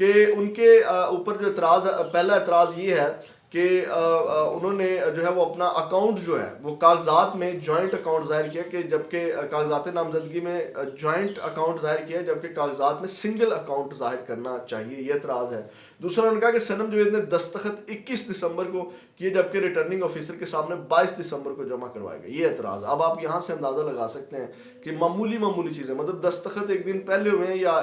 کہ ان کے اوپر جو اعتراض، پہلا اعتراض یہ ہے کہ انہوں نے جو ہے وہ اپنا اکاؤنٹ جو ہے وہ کاغذات میں جوائنٹ اکاؤنٹ ظاہر کیا، کہ جبکہ کاغذات نامزدگی میں جوائنٹ اکاؤنٹ ظاہر کیا جبکہ کاغذات میں سنگل اکاؤنٹ ظاہر کرنا چاہیے، یہ اعتراض ہے۔ دوسرا انہوں نے کہا کہ صنم جاوید نے دستخط 21 دسمبر کو کیے جبکہ ریٹرننگ آفیسر کے سامنے 22 دسمبر کو جمع کروائے گئے، یہ اعتراض۔ اب آپ یہاں سے اندازہ لگا سکتے ہیں کہ معمولی چیزیں، مطلب دستخط ایک دن پہلے ہوئے ہیں یا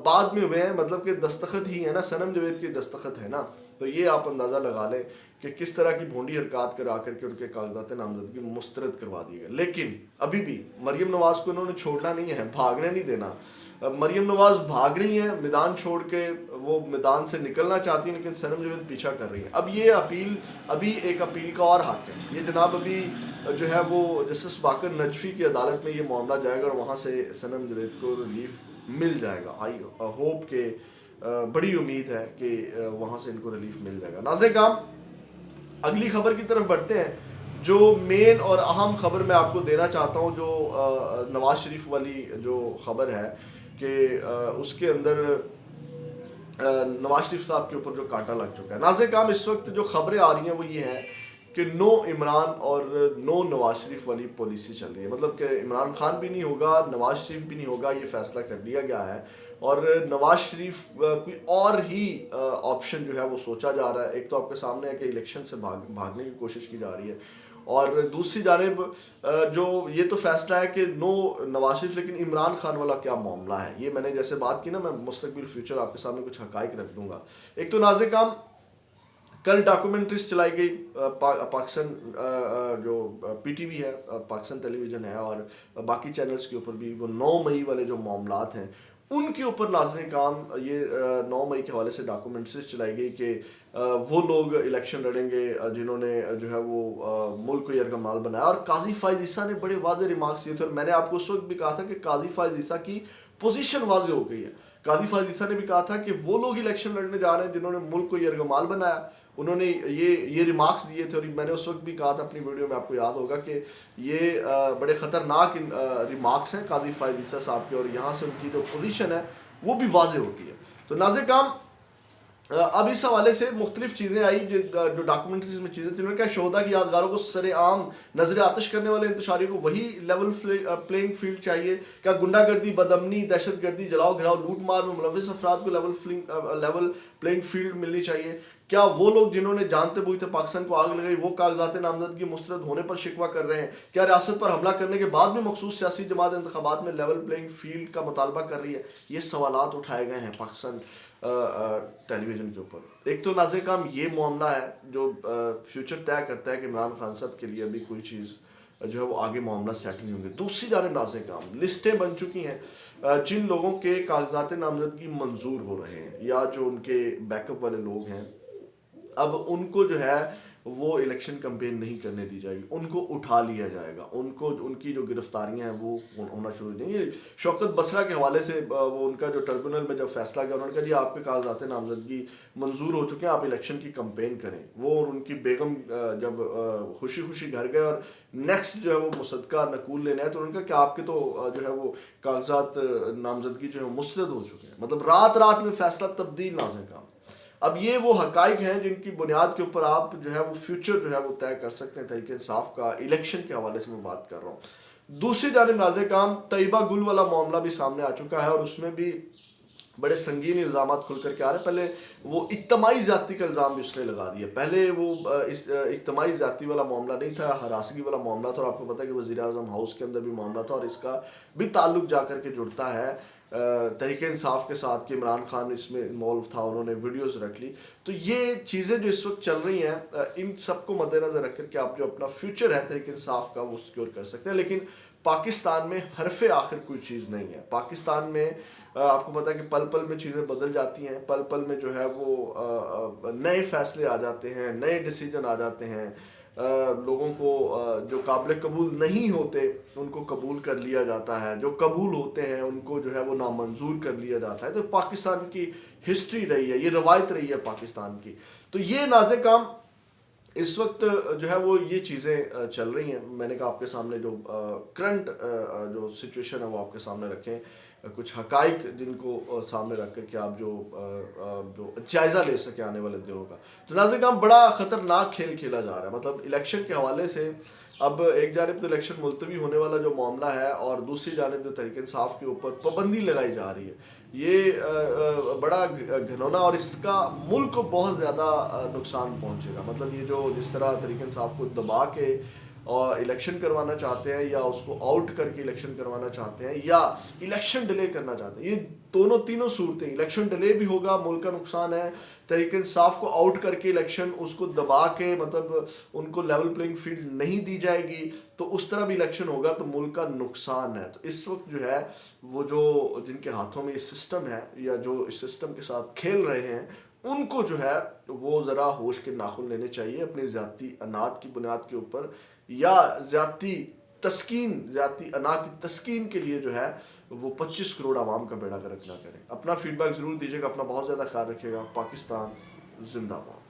بعد میں ہوئے ہیں، مطلب کہ دستخط ہی ہے نا، صنم جاوید کی دستخط ہے نا، تو یہ آپ اندازہ لگا لیں کہ کس طرح کی بھونڈی حرکات کرا کر کے ان کے کاغذات نامزدگی مسترد کروا دیے گئے۔ لیکن ابھی بھی مریم نواز کو انہوں نے چھوڑنا نہیں ہے، بھاگنے نہیں دینا۔ مریم نواز بھاگ رہی ہیں میدان چھوڑ کے، وہ میدان سے نکلنا چاہتی ہیں لیکن صنم جاوید پیچھا کر رہی ہیں۔ اب یہ اپیل، ابھی ایک اپیل کا اور حق ہے، یہ جناب ابھی جو ہے وہ جسٹس باقر نجفی کی عدالت میں یہ معاملہ جائے گا اور وہاں سے صنم جاوید کو ریلیف مل جائے گا۔ آئی ہوپ کہ بڑی امید ہے کہ وہاں سے ان کو ریلیف مل جائے گا۔ ناظرین کرام، اگلی خبر کی طرف بڑھتے ہیں۔ جو مین اور اہم خبر میں آپ کو دینا چاہتا ہوں، جو نواز شریف والی جو خبر ہے کہ اس کے اندر نواز شریف صاحب کے اوپر جو کانٹا لگ چکا ہے۔ ناظرین کرام، اس وقت جو خبریں آ رہی ہیں وہ یہ ہیں کہ نو عمران اور نو نواز شریف والی پالیسی چل رہی ہے، مطلب کہ عمران خان بھی نہیں ہوگا، نواز شریف بھی نہیں ہوگا، یہ فیصلہ کر لیا گیا ہے اور نواز شریف کوئی اور ہی آپشن جو ہے وہ سوچا جا رہا ہے۔ ایک تو آپ کے سامنے ہے کہ الیکشن سے بھاگنے کی کوشش کی جا رہی ہے، اور دوسری جانب جو یہ تو فیصلہ ہے کہ نو نواز شریف، لیکن عمران خان والا کیا معاملہ ہے، یہ میں نے جیسے بات کی نا، میں مستقبل فیوچر آپ کے سامنے کچھ حقائق رکھ دوں گا۔ ایک تو ناظرین کرام، کل ڈاکومنٹریز چلائی گئی پاکستان جو پی ٹی وی ہے، پاکستان ٹیلی ویژن ہے، اور باقی چینلز کے اوپر بھی وہ 9 مئی والے جو معاملات ہیں ان کے اوپر ناظرین کرام یہ 9 مئی کے حوالے سے ڈاکومنٹریز چلائی گئی کہ وہ لوگ الیکشن لڑیں گے جنہوں نے جو ہے وہ ملک کو یرغمال بنایا، اور قاضی فائز عیسیٰ نے بڑے واضح ریمارکس دیے تھے، اور میں نے آپ کو اس وقت بھی کہا تھا کہ قاضی فائز عیسیٰ کی پوزیشن واضح ہو گئی ہے۔ قاضی فائز عیسیٰ نے بھی کہا تھا کہ وہ لوگ الیکشن لڑنے جا رہے ہیں جنہوں نے ملک کو یرغمال بنایا، انہوں نے یہ ریمارکس دیے تھے، اور میں نے اس وقت بھی کہا تھا اپنی ویڈیو میں، آپ کو یاد ہوگا کہ یہ بڑے خطرناک ریمارکس ہیں قاضی فائز عیسیٰ صاحب کے، اور یہاں سے ان کی جو پوزیشن ہے وہ بھی واضح ہوتی ہے۔ تو ناظرین کرام، اب اس حوالے سے مختلف چیزیں آئی جو ڈاکومنٹریز میں چیزیں تھیں، انہوں نے کہا شہداء کی یادگاروں کو سر عام نظر آتش کرنے والے انتشاریوں کو وہی لیول پلینگ فیلڈ چاہیے، کیا گنڈا گردی، بدامنی، دہشت گردی، جلاؤ گھراؤ، لوٹ مار میں ملوث افراد کو لیول پلینگ فیلڈ ملنی چاہیے، کیا وہ لوگ جنہوں نے جانتے بوجھتے پاکستان کو آگ لگائی وہ کاغذات نامزدگی مسترد ہونے پر شکوہ کر رہے ہیں، کیا ریاست پر حملہ کرنے کے بعد بھی مخصوص سیاسی جماعت انتخابات میں لیول پلینگ فیلڈ کا مطالبہ کر رہی ہے؟ یہ سوالات اٹھائے گئے ہیں پاکستان ٹیلی ویژن کے اوپر۔ ایک تو ناظرین کرام یہ معاملہ ہے جو فیوچر طے کرتا ہے کہ عمران خان صاحب کے لیے ابھی کوئی چیز جو ہے وہ آگے معاملہ سیٹ نہیں ہوں گے۔ دوسری جانب ناظرین کرام لسٹیں بن چکی ہیں جن لوگوں کے کاغذات نامزدگی منظور ہو رہے ہیں یا جو ان کے بیک اپ والے لوگ ہیں، اب ان کو جو ہے وہ الیکشن کمپین نہیں کرنے دی جائے گی، ان کو اٹھا لیا جائے گا، ان کی جو گرفتاریاں ہیں وہ ہونا شروع ہو جائیں گی۔ شوکت بسرا کے حوالے سے وہ ان کا جو ٹربیونل میں جب فیصلہ کیا، انہوں نے کہا جی آپ کے کاغذات نامزدگی منظور ہو چکے ہیں، آپ الیکشن کی کمپین کریں۔ وہ اور ان کی بیگم جب خوشی خوشی گھر گئے اور نیکسٹ جو ہے وہ مصدقہ نقول لینا ہے، تو انہوں نے کہا کہ آپ کے تو جو ہے وہ کاغذات نامزدگی جو ہے مسترد ہو چکے ہیں، مطلب رات میں فیصلہ تبدیل نازل کا۔ اب یہ وہ حقائق ہیں جن کی بنیاد کے اوپر آپ جو ہے وہ فیوچر جو ہے وہ طے کر سکتے ہیں۔ تحریک انصاف کا الیکشن کے حوالے سے میں بات کر رہا ہوں۔ دوسری جانب ناظرین کرام طیبہ گل والا معاملہ بھی سامنے آ چکا ہے، اور اس میں بھی بڑے سنگین الزامات کھل کر کے آ رہے ہیں۔ پہلے وہ اجتماعی زیادتی کا الزام بھی اس نے لگا دیا، پہلے وہ اجتماعی زیادتی والا معاملہ نہیں تھا، ہراسگی والا معاملہ تھا، اور آپ کو پتہ ہے کہ وزیر اعظم ہاؤس کے اندر بھی معاملہ تھا، اور اس کا بھی تعلق جا کر کے جڑتا ہے تحریک انصاف کے ساتھ کہ عمران خان اس میں انوالو تھا، انہوں نے ویڈیوز رکھ لی۔ تو یہ چیزیں جو اس وقت چل رہی ہیں ان سب کو مد نظر رکھ کر کے آپ جو اپنا فیوچر ہے تحریک انصاف کا وہ سیکیور کر سکتے ہیں، لیکن پاکستان میں حرف آخر کوئی چیز نہیں ہے۔ پاکستان میں آپ کو پتہ ہے کہ پل پل میں چیزیں بدل جاتی ہیں، پل پل میں جو ہے وہ نئے فیصلے آ جاتے ہیں، نئے ڈیسیجن آ جاتے ہیں، لوگوں کو جو قابل قبول نہیں ہوتے ان کو قبول کر لیا جاتا ہے، جو قبول ہوتے ہیں ان کو جو ہے وہ نامنظور کر لیا جاتا ہے۔ تو پاکستان کی ہسٹری رہی ہے، یہ روایت رہی ہے پاکستان کی۔ تو یہ ناظرین کرام اس وقت جو ہے وہ یہ چیزیں چل رہی ہیں۔ میں نے کہا آپ کے سامنے جو کرنٹ جو سچویشن ہے وہ آپ کے سامنے رکھیں کچھ حقائق جن کو سامنے رکھ کر کے آپ جو جائزہ لے سکیں آنے والے دنوں کا. تو ناظرین کرام بڑا خطرناک کھیل کھیلا جا رہا ہے. مطلب الیکشن کے حوالے سے اب ایک جانب تو الیکشن ملتوی ہونے والا جو معاملہ ہے اور دوسری جانب جو تحریک انصاف کے اوپر پابندی لگائی جا رہی ہے, یہ بڑا گھنونا اور اس کا ملک کو بہت زیادہ نقصان پہنچے گا. مطلب یہ جو جس طرح تحریک انصاف کو دبا کے اور الیکشن کروانا چاہتے ہیں یا اس کو آؤٹ کر کے الیکشن کروانا چاہتے ہیں یا الیکشن ڈیلے کرنا چاہتے ہیں, یہ تینوں صورتیں, الیکشن ڈیلے بھی ہوگا, ملک کا نقصان ہے, تحریک انصاف کو آؤٹ کر کے الیکشن اس کو دبا کے مطلب ان کو لیول پلینگ فیلڈ نہیں دی جائے گی تو اس طرح بھی الیکشن ہوگا تو ملک کا نقصان ہے. تو اس وقت جو ہے وہ جو جن کے ہاتھوں میں یہ سسٹم ہے یا جو اس سسٹم کے ساتھ کھیل رہے ہیں ان کو جو ہے وہ ذرا ہوش کے ناخن لینے چاہیے اپنی ذاتی انات کی بنیاد کے اوپر یا ذاتی انا کی تسکین کے لیے جو ہے وہ 25 کروڑ عوام کا بیڑا غرق نہ کریں. اپنا فیڈ بیک ضرور دیجیے گا, اپنا بہت زیادہ خیال رکھیے گا. پاکستان زندہ باد.